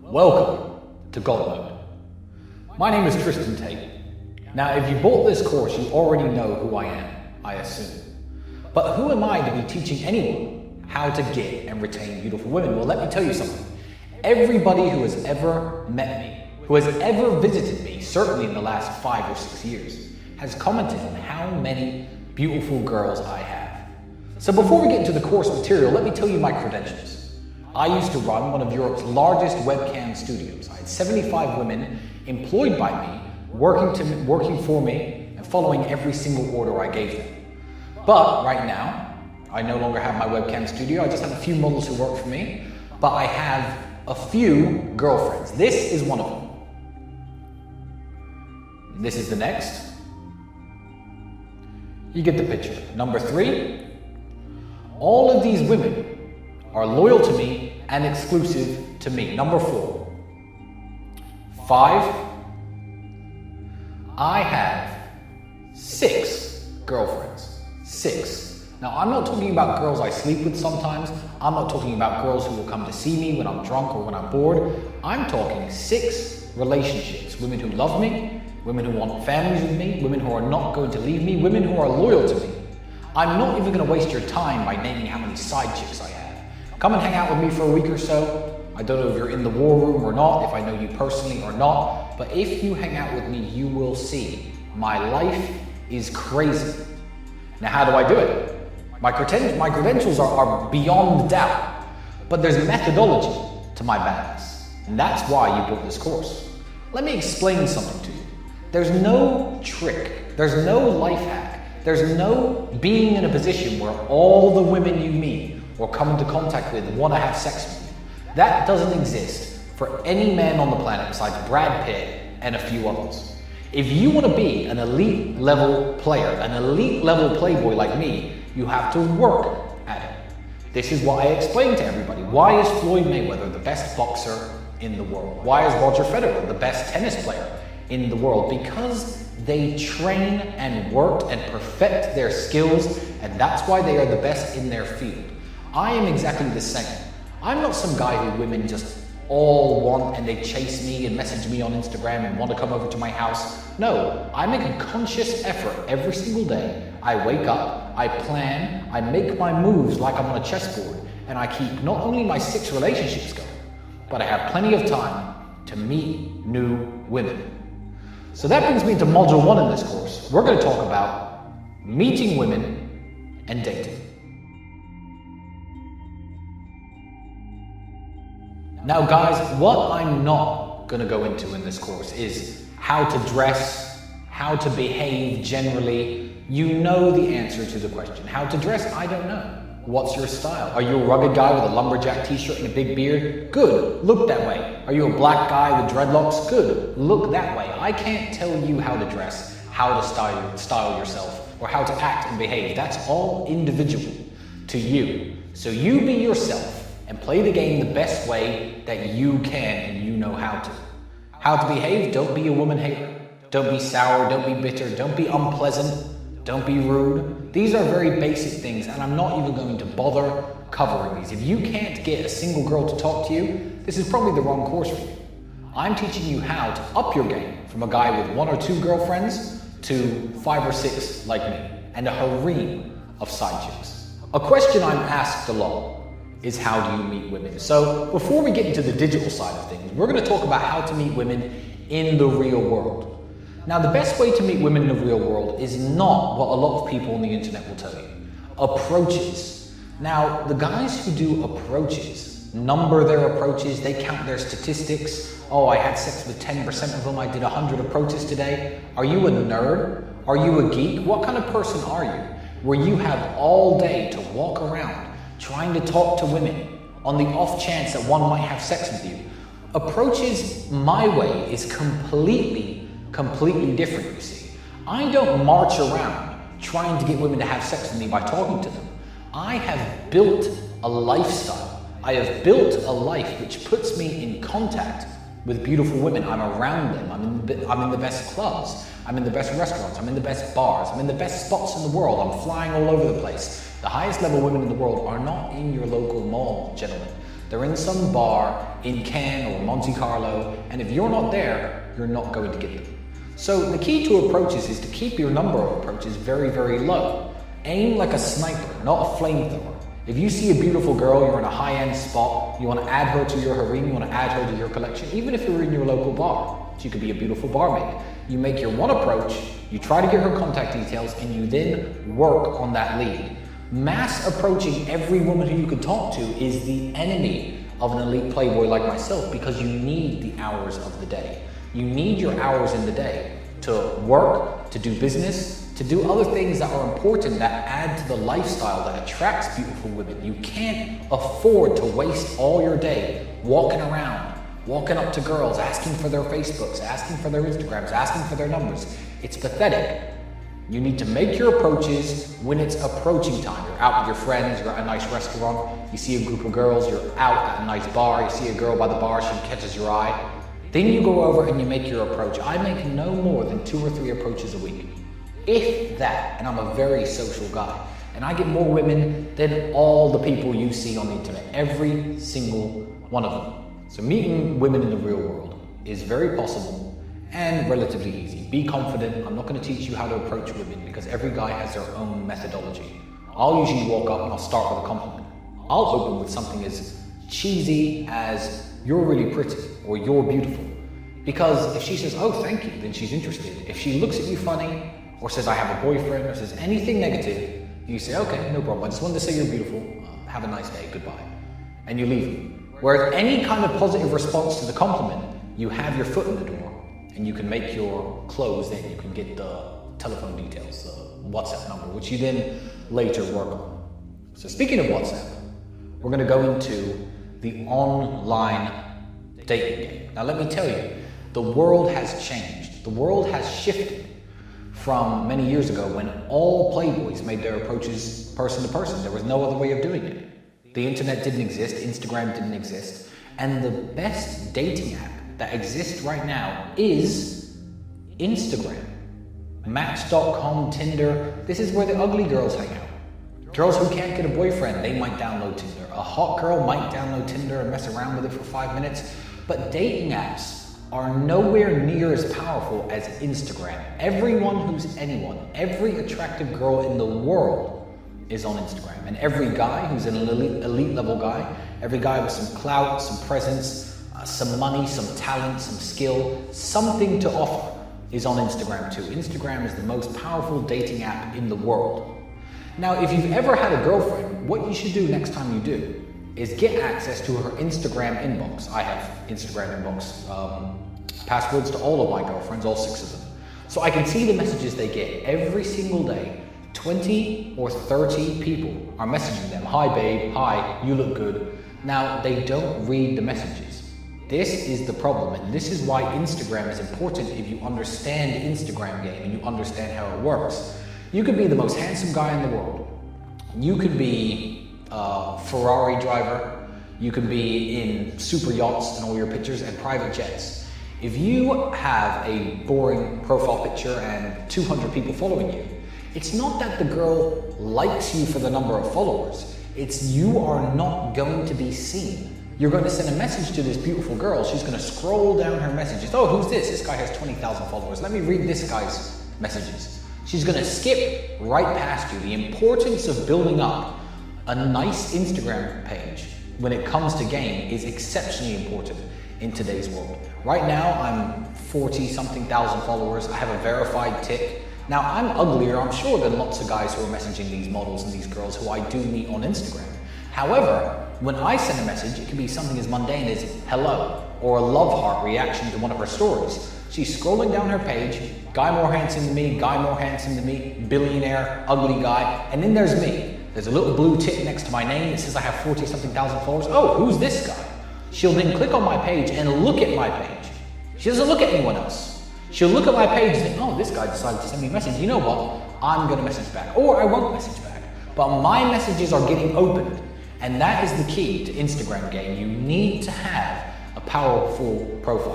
Welcome to God Mode. My name is Tristan Tate. Now, if you bought this course, you already know who I am, I assume. But who am I to be teaching anyone how to get and retain beautiful women? Well, let me tell you something. Everybody who has ever met me, who has ever visited me, certainly in the last 5 or 6 years, has commented on how many beautiful girls I have. So before we get into the course material, let me tell you my credentials. I used to run one of Europe's largest webcam studios. I had 75 women employed by me, working for me and following every single order I gave them. But right now, I no longer have my webcam studio. I just have a few models who work for me, but I have a few girlfriends. This is one of them. This is the next. You get the picture. Number 3, all of these women are loyal to me and exclusive to me. Number 4. 5, I have 6 girlfriends. 6. Now, I'm not talking about girls I sleep with sometimes. I'm not talking about girls who will come to see me when I'm drunk or when I'm bored. I'm talking 6 relationships. Women who love me, women who want families with me, women who are not going to leave me, women who are loyal to me. I'm not even going to waste your time by naming how many side chicks I have. Come and hang out with me for a week or so. I don't know if you're in the war room or not, if I know you personally or not, but if you hang out with me, you will see my life is crazy. Now, how do I do it? My credentials are beyond doubt, but there's methodology to my madness, and that's why you bought this course. Let me explain something to you. There's no trick, there's no life hack, there's no being in a position where all the women you meet or come into contact with want to have sex with you. That doesn't exist for any man on the planet besides Brad Pitt and a few others. If you want to be an elite level player, an elite level playboy like me, you have to work at it. This is why I explain to everybody, why is Floyd Mayweather the best boxer in the world? Why is Roger Federer the best tennis player in the world? Because they train and work and perfect their skills, and that's why they are the best in their field. I am exactly the same. I'm not some guy who women just all want and they chase me and message me on Instagram and want to come over to my house. No, I make a conscious effort every single day. I wake up, I plan, I make my moves like I'm on a chessboard, and I keep not only my 6 relationships going, but I have plenty of time to meet new women. So that brings me to module 1 in this course. We're going to talk about meeting women and dating. Now guys, what I'm not going to go into in this course is how to dress, how to behave generally. You know the answer to the question. How to dress, I don't know. What's your style? Are you a rugged guy with a lumberjack t-shirt and a big beard? Good, look that way. Are you a black guy with dreadlocks? Good, look that way. I can't tell you how to dress, how to style yourself, or how to act and behave. That's all individual to you. So you be yourself and play the game the best way that you can and you know how to. How to behave, don't be a woman hater. Don't be sour, don't be bitter, don't be unpleasant, don't be rude. These are very basic things, and I'm not even going to bother covering these. If you can't get a single girl to talk to you, this is probably the wrong course for you. I'm teaching you how to up your game from a guy with 1 or 2 girlfriends to 5 or 6 like me, and a harem of side chicks. A question I'm asked a lot is how do you meet women? So before we get into the digital side of things, we're going to talk about how to meet women in the real world. Now, the best way to meet women in the real world is not what a lot of people on the internet will tell you. Approaches. Now, the guys who do approaches number their approaches, they count their statistics. Oh, I had sex with 10% of them, I did 100 approaches today. Are you a nerd? Are you a geek? What kind of person are you? Where you have all day to walk around trying to talk to women on the off chance that one might have sex with you. Approaches my way is completely different, you see. I don't march around trying to get women to have sex with me by talking to them. I have built a lifestyle. I have built a life which puts me in contact with beautiful women. I'm around them. I'm in the best clubs. I'm in the best restaurants. I'm in the best bars. I'm in the best spots in the world. I'm flying all over the place. The highest level women in the world are not in your local mall, gentlemen. They're in some bar in Cannes or Monte Carlo, and if you're not there, you're not going to get them. So the key to approaches is to keep your number of approaches very, very low. Aim like a sniper, not a flamethrower. If you see a beautiful girl, you're in a high-end spot, you want to add her to your harem, you want to add her to your collection, even if you're in your local bar. She could be a beautiful barmaid. You make your one approach, you try to get her contact details, and you then work on that lead. Mass approaching every woman who you could talk to is the enemy of an elite playboy like myself, because you need the hours of the day. You need your hours in the day to work, to do business, to do other things that are important, that add to the lifestyle that attracts beautiful women. You can't afford to waste all your day walking around, walking up to girls, asking for their Facebooks, asking for their Instagrams, asking for their numbers. It's pathetic. You need to make your approaches when it's approaching time. You're out with your friends, you're at a nice restaurant, you see a group of girls, you're out at a nice bar, you see a girl by the bar, she catches your eye. Then you go over and you make your approach. I make no more than 2 or 3 approaches a week, if that, and I'm a very social guy. And I get more women than all the people you see on the internet, every single one of them. So meeting women in the real world is very possible and relatively easy. Be confident. I'm not going to teach you how to approach women because every guy has their own methodology. I'll usually walk up and I'll start with a compliment. I'll open with something as cheesy as "you're really pretty" or "you're beautiful." Because if she says, "Oh, thank you," then she's interested. If she looks at you funny or says, "I have a boyfriend," or says anything negative, you say, "Okay, no problem. I just wanted to say you're beautiful. Have a nice day. Goodbye." And you leave. Whereas any kind of positive response to the compliment, you have your foot in the door and you can make your close then. You can get the telephone details, the WhatsApp number, which you then later work on. So speaking of WhatsApp, we're going to go into the online dating game. Now let me tell you, the world has changed. The world has shifted from many years ago when all playboys made their approaches person to person. There was no other way of doing it. The internet didn't exist, Instagram didn't exist, and the best dating app that exists right now is Instagram. Match.com, Tinder, this is where the ugly girls hang out. Girls who can't get a boyfriend, they might download Tinder. A hot girl might download Tinder and mess around with it for 5 minutes, but dating apps are nowhere near as powerful as Instagram. Everyone who's anyone, every attractive girl in the world is on Instagram. And every guy who's an elite level guy, every guy with some clout, some presence, some money, some talent, some skill, something to offer is on Instagram too. Instagram is the most powerful dating app in the world. Now, if you've ever had a girlfriend, what you should do next time you do is get access to her Instagram inbox. I have Instagram inbox passwords to all of my girlfriends, all 6 of them. So I can see the messages they get every single day. 20 or 30 people are messaging them. "Hi babe, hi, you look good." Now, they don't read the messages. This is the problem, and this is why Instagram is important if you understand the Instagram game and you understand how it works. You could be the most handsome guy in the world. You could be a Ferrari driver. You could be in super yachts and all your pictures and private jets. If you have a boring profile picture and 200 people following you, it's not that the girl likes you for the number of followers. It's you are not going to be seen. You're going to send a message to this beautiful girl. She's going to scroll down her messages. "Oh, who's this? This guy has 20,000 followers. Let me read this guy's messages." She's going to skip right past you. The importance of building up a nice Instagram page when it comes to game is exceptionally important in today's world. Right now, I'm 40-something thousand followers. I have a verified tick. Now, I'm uglier, I'm sure, than lots of guys who are messaging these models and these girls who I do meet on Instagram. However, when I send a message, it can be something as mundane as "hello" or a love heart reaction to one of her stories. She's scrolling down her page, guy more handsome than me, guy more handsome than me, billionaire, ugly guy, and then there's me. There's a little blue tick next to my name that says I have 40-something thousand followers. "Oh, who's this guy?" She'll then click on my page and look at my page. She doesn't look at anyone else. She'll look at my page and think, "Oh, this guy decided to send me a message. You know what? I'm going to message back." Or I won't message back. But my messages are getting opened. And that is the key to Instagram game. You need to have a powerful profile.